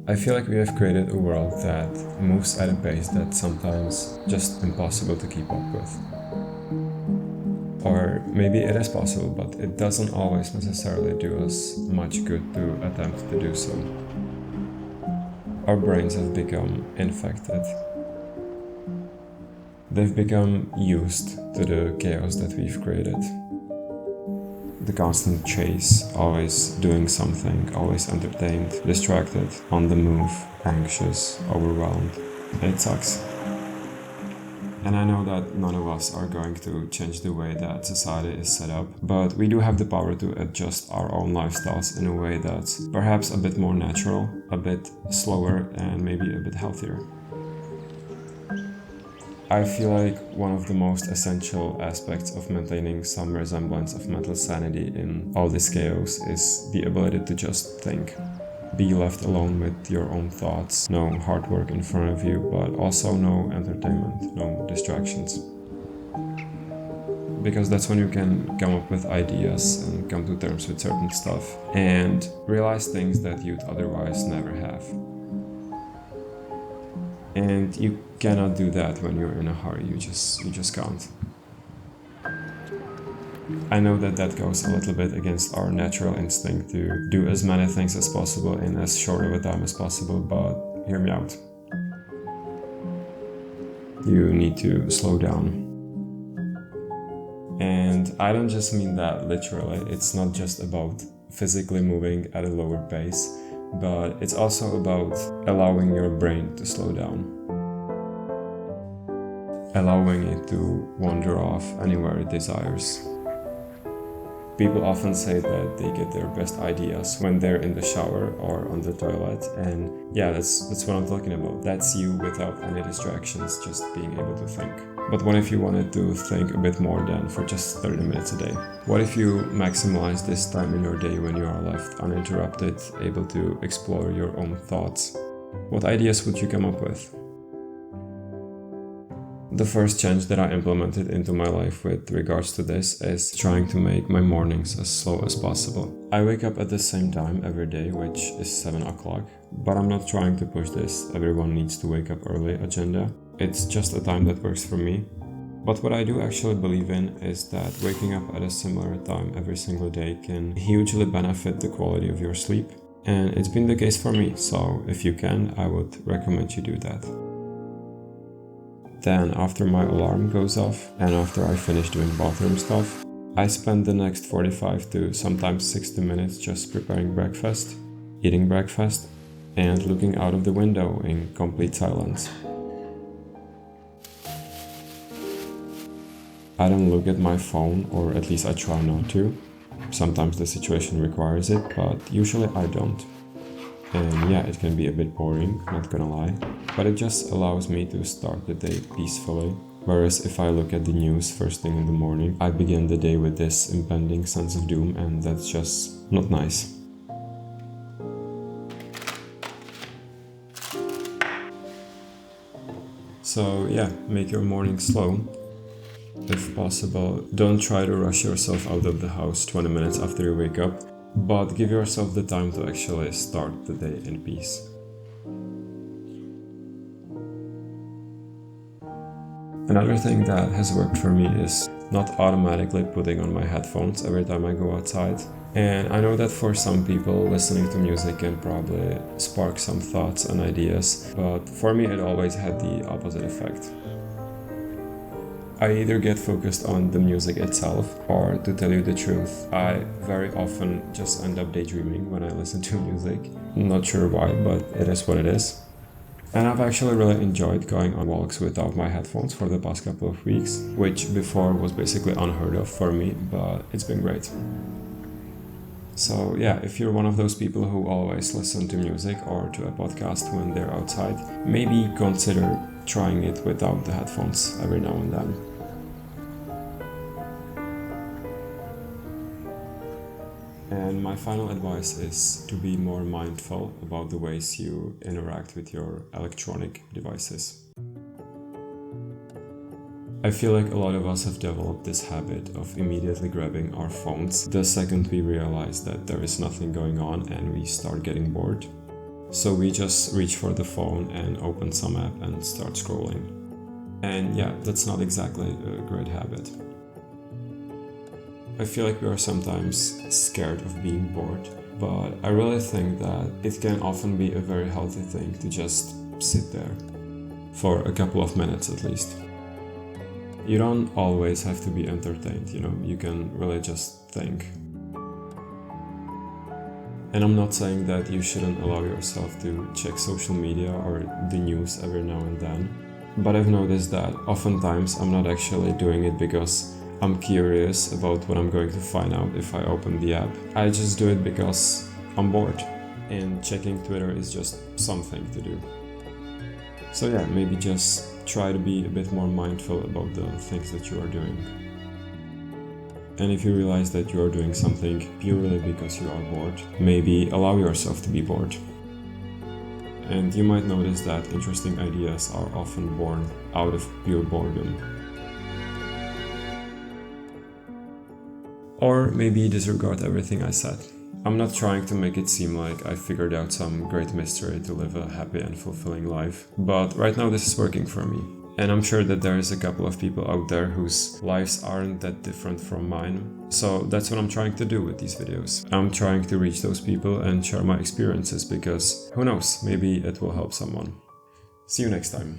I feel like we have created a world that moves at a pace that's sometimes just impossible to keep up with. Or maybe it is possible, but it doesn't always necessarily do us much good to attempt to do so. Our brains have become infected. They've become used to the chaos that we've created. The constant chase, always doing something, always entertained, distracted, on the move, anxious, overwhelmed. It sucks. And I know that none of us are going to change the way that society is set up, but we do have the power to adjust our own lifestyles in a way that's perhaps a bit more natural, a bit slower, and maybe a bit healthier. I feel like one of the most essential aspects of maintaining some resemblance of mental sanity in all this chaos is the ability to just think. Be left alone with your own thoughts, no hard work in front of you, but also no entertainment, no distractions. Because that's when you can come up with ideas and come to terms with certain stuff and realize things that you'd otherwise never have. And you cannot do that when you're in a hurry, you just can't. I know that that goes a little bit against our natural instinct to do as many things as possible in as short of a time as possible, but hear me out. You need to slow down. And I don't just mean that literally, it's not just about physically moving at a lower pace, but it's also about allowing your brain to slow down. Allowing it to wander off anywhere it desires. People often say that they get their best ideas when they're in the shower or on the toilet, and yeah, that's what I'm talking about. That's you without any distractions, just being able to think. But what if you wanted to think a bit more than for just 30 minutes a day? What if you maximize this time in your day when you are left uninterrupted, able to explore your own thoughts? What ideas would you come up with? The first change that I implemented into my life with regards to this is trying to make my mornings as slow as possible. I wake up at the same time every day, which is 7 o'clock, but I'm not trying to push this everyone needs to wake up early agenda. It's just a time that works for me. But what I do actually believe in is that waking up at a similar time every single day can hugely benefit the quality of your sleep. And it's been the case for me, so if you can, I would recommend you do that. Then, after my alarm goes off and after I finish doing bathroom stuff, I spend the next 45 to sometimes 60 minutes just preparing breakfast, eating breakfast, and looking out of the window in complete silence. I don't look at my phone, or at least I try not to. Sometimes the situation requires it, but usually I don't. And yeah, it can be a bit boring, not gonna lie, but it just allows me to start the day peacefully. Whereas if I look at the news first thing in the morning, I begin the day with this impending sense of doom, and that's just not nice. So yeah, make your morning slow. If possible, don't try to rush yourself out of the house 20 minutes after you wake up, but give yourself the time to actually start the day in peace. Another thing that has worked for me is not automatically putting on my headphones every time I go outside. And I know that for some people, listening to music can probably spark some thoughts and ideas, but for me it always had the opposite effect. I either get focused on the music itself, or to tell you the truth, I very often just end up daydreaming when I listen to music. Not sure why, but it is what it is. And I've actually really enjoyed going on walks without my headphones for the past couple of weeks, which before was basically unheard of for me, but it's been great. So yeah, if you're one of those people who always listen to music or to a podcast when they're outside, maybe consider trying it without the headphones every now and then. And my final advice is to be more mindful about the ways you interact with your electronic devices. I feel like a lot of us have developed this habit of immediately grabbing our phones the second we realize that there is nothing going on and we start getting bored. So we just reach for the phone and open some app and start scrolling. And yeah, that's not exactly a great habit. I feel like we are sometimes scared of being bored, but I really think that it can often be a very healthy thing to just sit there for a couple of minutes at least. You don't always have to be entertained, you can really just think. And I'm not saying that you shouldn't allow yourself to check social media or the news every now and then, but I've noticed that oftentimes I'm not actually doing it because I'm curious about what I'm going to find out if I open the app. I just do it because I'm bored, and checking Twitter is just something to do. So yeah, maybe just try to be a bit more mindful about the things that you are doing. And if you realize that you are doing something purely because you are bored, maybe allow yourself to be bored. And you might notice that interesting ideas are often born out of pure boredom. Or maybe disregard everything I said. I'm not trying to make it seem like I figured out some great mystery to live a happy and fulfilling life, but right now this is working for me. And I'm sure that there is a couple of people out there whose lives aren't that different from mine. So that's what I'm trying to do with these videos. I'm trying to reach those people and share my experiences because who knows, maybe it will help someone. See you next time.